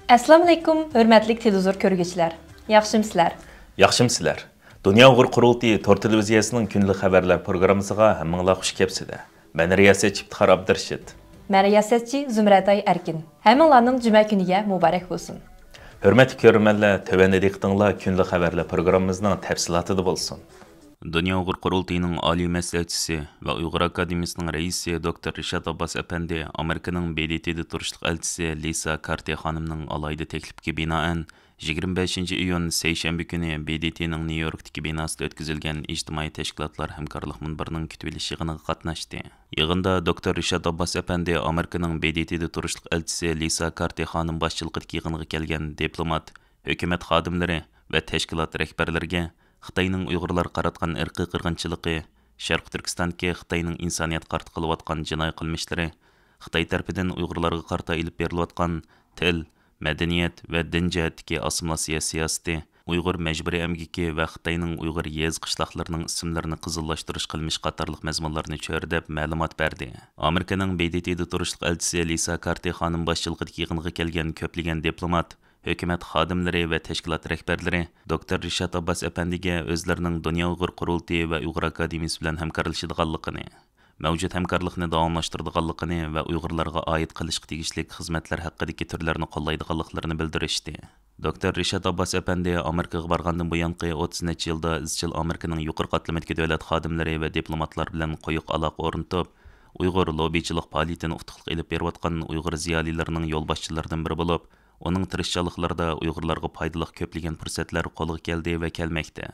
Assalomu alaykum, hurmatli televizor ko'rguvchilar. Yaxshimsizlar? Yaxshimsizlar. Dünya Uyg'ur Qurultayı Tor televiziyasining kunlik xabarlar programmasiga hammanglar xush kelibsizlar. Men riyosatchi Iftixor Abdurashid. Men riyosatchi Zumratay Erkin. Hammanglarning juma kuniga muborak bo'lsin. Hurmatli ko'rmanlar, tövəndə diqqətinizlər kunlik xabarlar programmamızın təfsilatında bo'lsin. Dünya Uyg'ur Qurultayıning oliy maslahatchisi va Uyg'ur akademiyasining raisi Dr. Rishad Abbas apandi Amerikaning BDT'da turishliq elchisi Lisa Karti xonimning alayda taklifga binoan 25 iyun seshanba kuni BDT'ning New Yorkdagi binosida o'tkazilgan ijtimoiy tashkilotlar hamkorlik munbirining kutib olish yig'iniga qatnashdi. Yig'inda Dr. Rishad Abbas apandi Amerikaning BDT'da turishliq elchisi Lisa Karti xonim boshchiligidagi yig'inga kelgan diplomat, hukumat xodimlari va tashkilot rahbarlariga Xitayning Uyg'urlar qaratgan irqiy qirg'inchiligi, Sharq Turkistondagi Xitayning insoniyat qarshi qilayotgan jinoiy qilmishlari, Xitoy tarafidan Uyg'urlarga qarata ilib berilayotgan til, madaniyat va din jihatdagi assimilyatsiya siyosati, Uyg'ur majburiy emgiki va Xitoyning Uyg'ur yez qishloqlarining ismlarini qizillashtirish qilmish qatorliq mazmunlarni cho'rdab ma'lumot berdi. Amerikaning BDT'da turishliq elchisi Lisa Karti xonim boshchiligidagi yig'inga kelgan ko'plagan diplomat, hukumat xodimlari va tashkilot rahbarlari Dr. Rishad Abbas apandiga o'zlarining Dünya Uyg'ur Qurultayı va Uyg'ur akademiyasi bilan hamkorlashadiganligini, mavjud hamkorlikni davomlashtiradiganligini va Uyg'urlarga oid qilishga tegishli xizmatlar haqidagi turlarni qo'llaydiganliklarini bildirishdi. Dr. Rishad Abbas apandi Amerikaga borgandan buyangi 30 necha yilda izchil Amerikaning yuqori qatlamadagi davlat xodimlari va diplomatlar bilan quyuq aloqa o'rnatib, Uyg'ur lobbichilik faoliyatini utuqliq ilib berayotgan Uyg'ur ziyolilarining yo'lboshchilaridan biri bo'lib, uning tirishchiliklarida Uyg'urlarga foydali ko'plagan fursatlar qo'lga keldi va kelmoqda.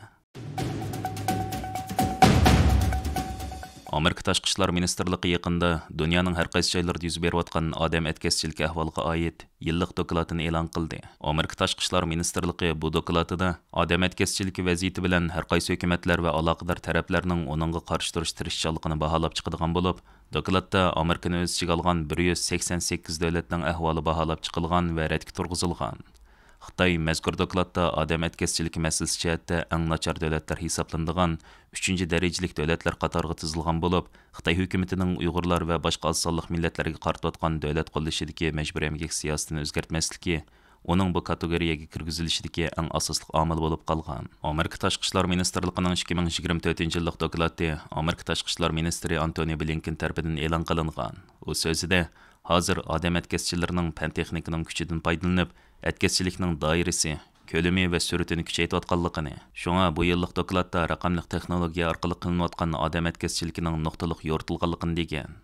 Amerika Tashqi ishlar ministrligi yaqinda dunyoning har qaysi joylarida yuz berayotgan odam atkazchilik ahvoliga oid yillik dokladini e'lon qildi. Amerika Tashqi ishlar ministrligi bu dokladida odam atkazchiligi vaziyati bilan har qaysi hukumatlar va aloqador taraflarning uningga qarshi turish tirishchiligini baholab chiqadigan bo'lib, dokladda Amerikani o'z ichiga olgan 188 davlatning ahvoli baholab chiqilgan va radga turg'izilgan. Xitoy mazkur dokladda odam atkazchiligi masalasi jihatda eng nachar davlatlar hisoblanadigan 3-darajalik davlatlar qatoriga tizilgan bo'lib, Xitoy hukumatining Uyg'urlar va boshqa oz sonli millatlarga qaratayotgan davlat qo'llashidagi majburiy emgak siyosatini o'zgartmasligi uning bu kategoriyaga kirgizilishidagi eng asosli omil bo'lib qolgan. Amerika Tashqi ishlar ministrligining 2024-yillik doklati Amerika Tashqi ishlar ministri Antony Blinken tomonidan e'lon qilingan. U so'zida hozir odam atkazchilarining fan texnikaning kuchidan foydalanib, atkazchilikning doirasi, ko'lami va sur'atini kuchaytirayotganligini, shunga bu yillik dokladda raqamli texnologiya orqali qilinayotgan odam atkazchiligining nuqtaliq yoritilganligini degan.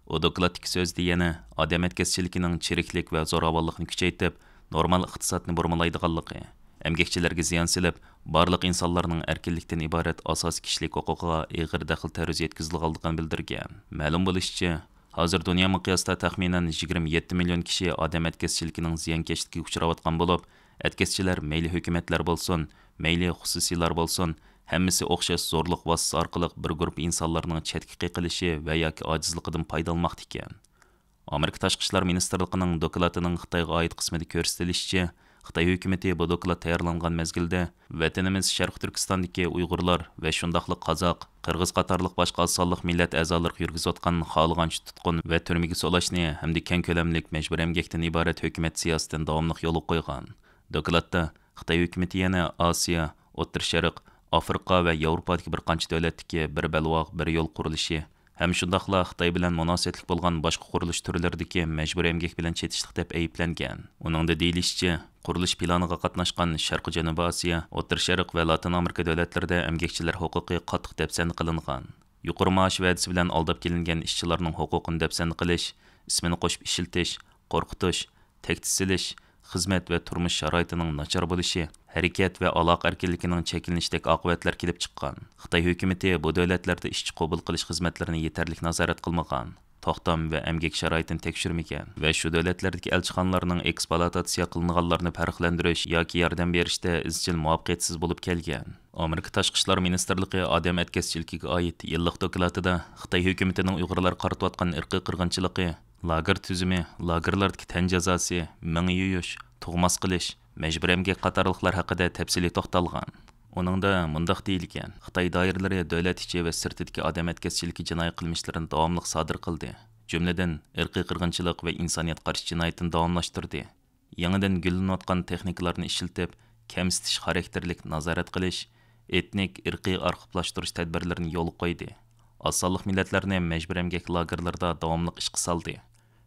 U dokladdagi so'zda yana odam atkazchiligining chiriklik va zo'ravonlikni kuchaytirib, normal iqtisodni burmalaydiganligi, emgakchilarga ziyon silib, barliq insonlarning erkinlikdan iborat asosiy kishilik huquqiga og'ir daxl-taruz yetkazilganligini bildirgan. Ma'lum bo'lishicha, hozir dunyo miqyosida taxminan 27 million kishi odam atkazchiligining ziyonkashligiga uchrayotgan bo'lib, atkazchilar mayli hukumatlar bo'lsin, mayli xususiylar bo'lsin, hammasi o'xshash zo'rliq vositasi orqali bir guruh insonlarning chetga qiqilishi va yoki ojizligidan foydalanmoqda ekan. Amerika Tashqi ishlar ministrligining doklatining Xitoyga oid qismida ko'rsatilishicha, Xitoy hukumati bu doklad tayyorlangan mezgilda vatanimiz Sharq Turkistondagi Uyg'urlar va shundaqli Qozoq, Qirg'iz qatorliq boshqa oz sonli millat a'zolari yurgizayotgan xohlagancha tutqun va turmaga solashni hamda keng ko'lamlik majburiy emgakdan iborat hukumat siyosatidan davomli yo'l qo'ygan. Dokladda Xitoy hukumati yana Osiyo, O'rta Sharq, Afrika va Yevropadagi bir qancha davlatdagi bir balvoq bir yo'l qurilishi ham shundaqla Xitoy bilan munosabatlik bo'lgan boshqa qurilish turlaridagi majburiy emgak bilan chetishlik deb ayblangan. Uningda deyilishicha, qurilish planiga qatnashgan Sharq Janubiy Osiyo, O'rta Sharq va Latin Amerika davlatlarida emgakchilar huquqi qattiq dafsan qilingan. Yuqori maosh va'dasi bilan aldab kelingan ishchilarning huquqini dafsan qilish, ismini qo'shib ishiltish, qo'rqitish, taktisish, xizmat va turmush sharoitining nachar bo'lishi, harakat va aloqa erkinligining chekinishdek oqibatlar kelib chiqqan. Xitoy hukumati bu davlatlarda ishchi qabul qilish xizmatlarini yetarli nazorat qilmagan, to'xtam va emgak sharoitini tekshirmagan va shu davlatlardagi elchixonalarning ekspluatatsiya qilinganlarni farqlantirish yoki yordam berishda izchil muvaffaqiyatsiz bo'lib kelgan. Amerika Tashqi ishlar ministrligi odam atkazchiligiga oid yillik dokladida Xitoy hukumatining Uyg'urlar qaratayotgan irqiy qirg'inchiligi, lager tuzumi, lagerlardagi tan jazosi, ming yuyish, tug'mas qilish, majburiy emgak qatorliqlar haqida tafsiliy to'xtalgan. Uningda mundaq deyilgan: Xitoy doiralari davlat ichi va sirtidagi odam atkazchiligi jinoiy qilmishlarini davomli sodir qildi. Jumladan, irqiy qirg'inchilik va insoniyat qarshi jinoyatini davomlashtirdi. yangidan gullanayotgan texnikalarni ishiltib, kamsitish xarakterlik nazorat qilish, etnik, irqiy arxivlashtirish tadbirlarini yo'l qo'ydi. Az sonliq millatlarni majburiy emgak lagerlarida davomli ishga soldi.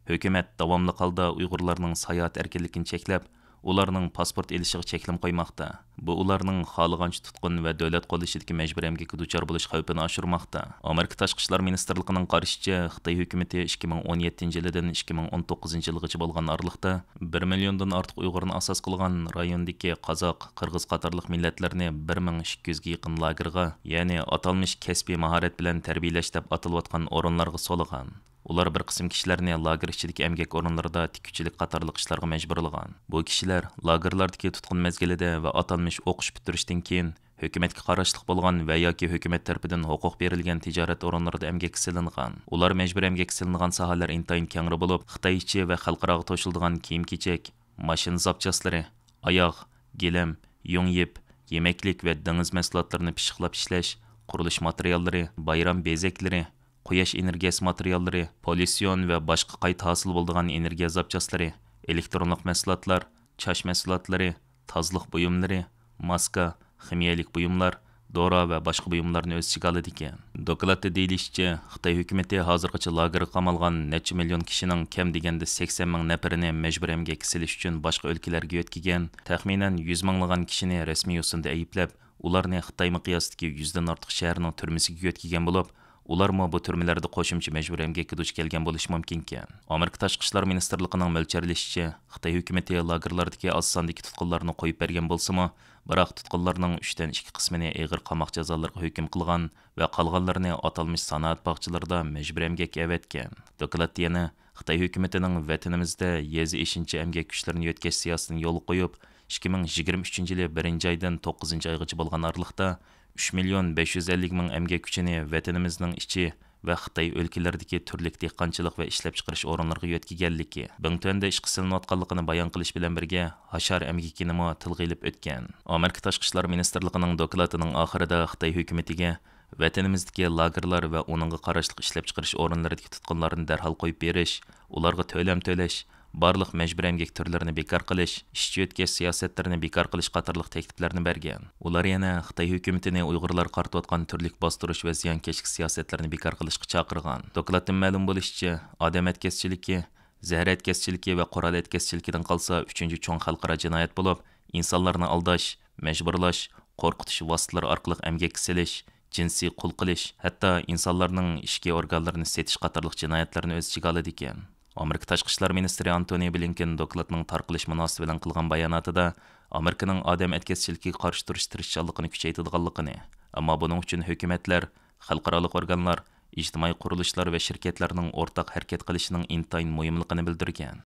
Hökumət davamlı halda Uyğurlarning sayohat erkinligini cheklab, ularning pasport elishiga cheklim qo'ymoqda. Bu ularning xohlagancha tutqun va davlat qo'llashidagi majburiy emgakka duchor bo'lish xavfini oshirmoqda. Amerika Tashqi ishlar ministrligining qarashicha, Xitoy hukumatı 2017-yildan 2019-yilgacha bo'lgan oralikda 1 milliondan ortiq Uyg'urni asos qilgan rayondagi qozoq, qirg'iz qatorliq millatlarni 1200 ga yaqin lagerga, ya'ni atalmish kasbiy mahorat bilan tarbiyalash deb atalıyotgan o'rinlarga so'ligan. Ular bir qism kishilarni lager ichidagi emgak o'rinlarida tikuvchilik qatorliq ishlarga majburlagan. Bu kishilar lagerlardagi tutqun mezgilida va atalmish o'qish bitirishdan keyin hukumatga qarashliq bo'lgan va yoki hukumat tarafidan huquq berilgan tijorat o'rinlarida emgak silingan. Ular majbur emgak silingan sohalar intayin kengri bo'lib, Xitoy ichi va xalqaroga to'shildigan kiyim-kechak, mashina zapchastlari, oyoq, gilam, yung yip, yemeklik va dengiz mahsulotlarini pishiqlab ishlash, qurilish materiallari, bayram bezaklari, quyosh energiyasi materiallari, politsion va boshqa qayta hosil bo'ladigan energiya zapchaslari, elektronlik mahsulotlar, chash mahsulotlari, tozliq buyumlari, maska, ximiyalik buyumlar, dora va boshqa buyumlarni o'z ichiga oladi ekan. Dokladda deyilishicha, Xitoy hukumatı hozirgacha lagerga qamalgan necha million kishining kam deganda 80 ming nafarini majburiy emgakka silish uchun boshqa o'lkalarga yo'tkigan, taxminan 100 minglagan kishini rasmiy yo'sinda ayblab, ularni Xitoy miqyosidagi 100 dan ortiq shaharning turmasiga yo'tkigan bo'lib, ularmi bu turmalarda qo'shimcha majburiy emgakka duch kelgan bo'lishi mumkin ekan. Amerika Tashqi ishlar ministrligining mo'ljallashicha, Xitoy hukumatı lagerlardagi oz sondagi tutqunlarni qo'yib bergan bo'lsa-mu, biroq tutqunlarning 3 dan 2 qismini og'ir qamoq jazolariga hukm qilgan va qolganlarini atalmish sanoat bog'chalarida majburiy emgakka avatgan. Dokladda yana Xitoy hukumatining vatanimizda yezi eshinchi emgak kuchlarini yo'tkash siyosatini yo'l qo'yib, 2023-yili 1-oydan 9-oygacha bo'lgan oralikda 3 million 550 ming emgak kuchini vatanimizning ichi va Xitoy o'lkalaridagi turli dehqonchilik va ishlab chiqarish o'rinlariga yo'tkiganligi, Bingtuanda ish qilinayotganligini bayon qilish bilan birga hashar emgakini tilga ilib o'tgan. Amerika Tashqi ishlar ministrligining doklatining oxirida Xitoy hukumatiga vatanimizdagi lagerlar va uningga qarashli ishlab chiqarish o'rinlaridagi tutqunlarni darhol qo'yib berish, ularga to'lam to'lash, barliq majburiy emgak turlarini bekor qilish, ishchi o'tkash siyosatlarini bekor qilish qatorliq takliflarni bergan. Ular yana Xitoy hukumatini Uyg'urlar qaratayotgan turli bostirish va ziyonkashlik siyosatlarini bekor qilishga chaqirgan. Dokladdan ma'lum bo'lishicha, odam atkazchiligi, zahar atkazchiligi va qurol atkazchiligidan qolsa 3-chi cho'ng xalqaro jinoyat bo'lib, insonlarni aldash, majburlash, qo'rqitish vositalari orqali emgakka silish, jinsiy qul qilish, hatto insonlarning ishki organlarini setish qatorliq jinoyatlarni o'z ichiga oladi ekan. Amerika Tashqi ishlar ministri Antony Blinken dokladning tarqalish munosabati bilan qilgan bayonotida Amerikaning odam atkazchiligiga qarshi turish tirishchanligini kuchaytirganligini, ammo buning uchun hukumatlar, xalqaro organlar, ijtimoiy qurilishlar va shirkatlarning o'rtaq harakat qilishining intayin muhimligini bildirgan.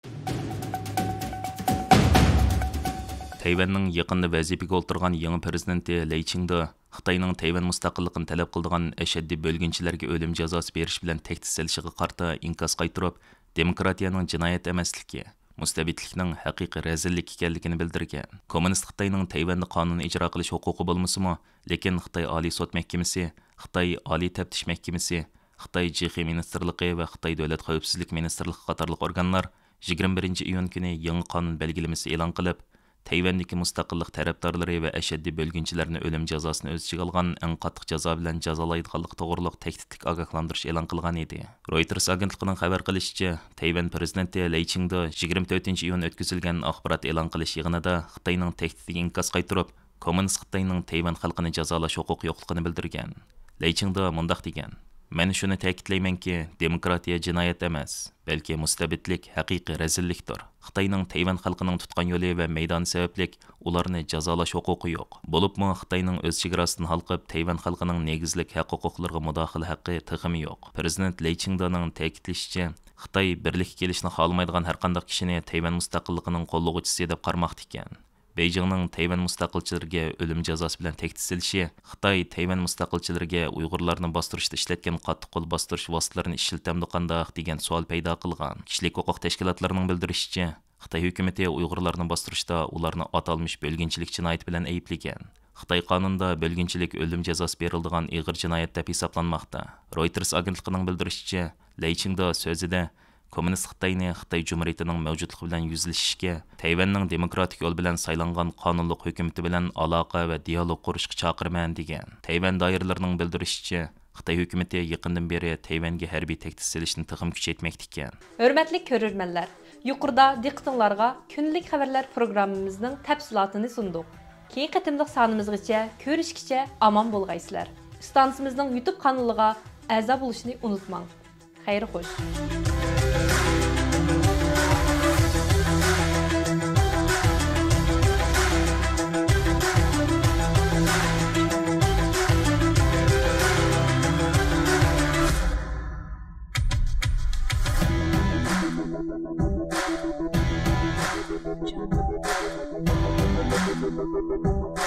Tayvanning yaqinda vazifaga o'tirgan yangi prezidenti Lei Ching-da Xitoyning Tayvan mustaqilligini talab qilgan ashaddiy bo'lginchilarga o'lim jazosi berish bilan tahdid silishiga qarta inkas qaytirib, demokratiyaning jinoyat emasligi, mustabidlikning haqiqiy razillik ekanligini bildirgan. Kommunist Xitoyning Tayvanda qonun ijro qilish huquqi bo'lmasa-mu, lekin Xitoy Oliy sud mahkamasi, Xitoy Oliy taftish mahkamasi, Xitoy Jixi ministrligi va Xitoy davlat xavfsizlik ministrligi qatorliq organlar 21-iyun kuni yangi qonun belgilamasi e'lon qilib, Tayvandagi mustaqillik tarafdorlari va ashaddiy bo'lginchilarni o'lim jazosini o'z ichiga olgan eng qattiq jazo bilan jazolaydiganlik to'g'riliq tahdidlik ogohlantirish e'lon qilgan edi. Reuters agentligining xabar qilishicha, Tayvan prezidenti Lei Ching-da 24-iyun o'tkazilgan axborot e'lon qilish yig'inida Xitoyning tahdidiga inkas qaytirib, kommunist Xitoyning Tayvan xalqini jazolash huquqi yo'qligini bildirgan. Lei Ching-da mundaq degan: "Men shuni ta'kidlaymanki, demokratiya jinoyat emas, balki mustabidlik haqiqiy razillikdir. Xitoyning Tayvan xalqining tutgan yo'li va maydoni sababli ularni jazolash huquqi yo'q. Bo'libmi Xitoyning o'z chegarasidan halqib, Tayvan xalqining negizlik haq-huquqlariga mudoxala haqqi texmi yo'q." Prezident Lei Ching-daning ta'kidlashicha, Xitoy birlikka kelishni xohlamaydigan har qanday kishini Tayvan mustaqilligining qo'llovchisi deb qarmoqda ekan. Beijingning Tayvan mustaqilchilariga o'lim jazosi bilan tahdid silishi, Xitoy Tayvan mustaqilchilariga Uyg'urlarni bostirishda ishlatgan qattiq qo'l bostirish vositalarini ishlatamdi qandoq degan savol paydo qilgan. Kishilik huquq tashkilotlarining bildirishicha, Xitoy hukumatı Uyg'urlarni bostirishda ularni atalmish bo'lginchilik jinoyati bilan ayblagan. Xitoy qonunida bo'lginchilik o'lim jazosi beriladigan og'ir jinoyat deb hisoblanmoqda. Reuters agentligining bildirishicha, Lei Ching-da so'zida Kommunist Xitoyni Xitoy Cumhuriyetining mavjudligi bilan yuzlashishga, Tayvanning demokratik yo'l bilan saylangan qonunli hukumati bilan aloqa va dialog qurishga chaqirman degan. Tayvan doiralarining bildirishicha, Xitoy hukumati yaqindan beri Tayvanga harbiy tahdid silishni tiqim kuchaytmoqda ekan. Hörmətli görürmənlər, yuqurda diqqətinizlərə günlük xəbərlər proqramımızın təfsilatını sunduq. Keyin qatımlıq sanımızgacha ko'rishgacha aman bo'lg'aysizlar. Stansimizning YouTube kanaliga a'zo bo'lishni unutmang. Xayr xo'sh. Thank you.